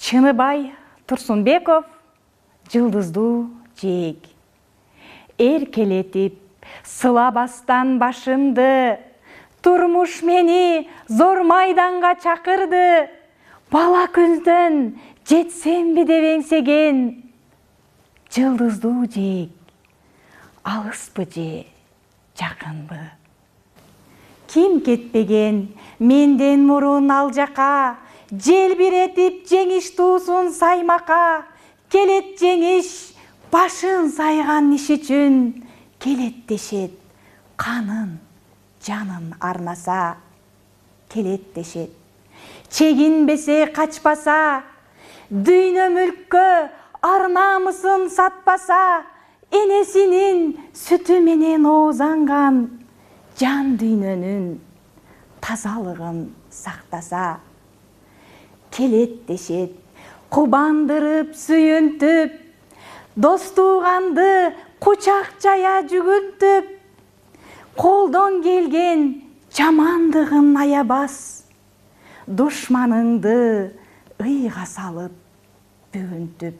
Чыныбай Турсунбеков жылдыздуу жээк. Эркелетип сылабастан башымды, турмуш мени зор майданга чакырды. Бала күздөн жетсемби деп эңсеген жылдыздуу жээк. Алыспы же, жакынбы? Ким кетпеген менден мурун ал жака, желбиретип жеңиш туусун саймака. Келет жеңиш башын сайган иш үчүн, келет дешет канын жанын арнаса. Келет дешет чегинбесе качпаса, дүйнө мүлккө ар намысын сатпаса, энесинин сүтү менен оозанган жан дүйнөнүн тазалыгын сактаса. Келет дешет кубандырып сүйүнтүп, достуганды кучак жая жүгүнтүп, колдон келген жамандыгын аябас, душманыңды ыйга салып бүгүнтүп.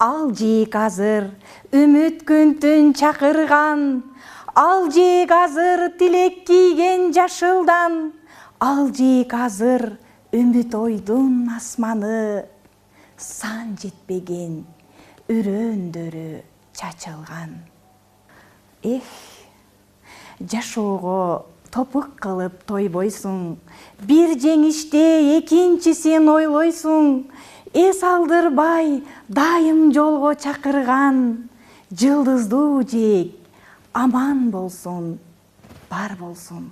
Ал жээк азыр үмүт күнтүн чакырган, ал жээк азыр тилек кийген жашылдан, ал жээк азыр үмүт ойдун асманы, сан жетпеген үрөндөрү чачылган. Жашоого топук кылып тойбойсуң, бир жеңиште экинчисин ойлойсуң. Эс алдырбай дайым жолго чакырган жылдыздуу жээк аман болсун, бар болсун.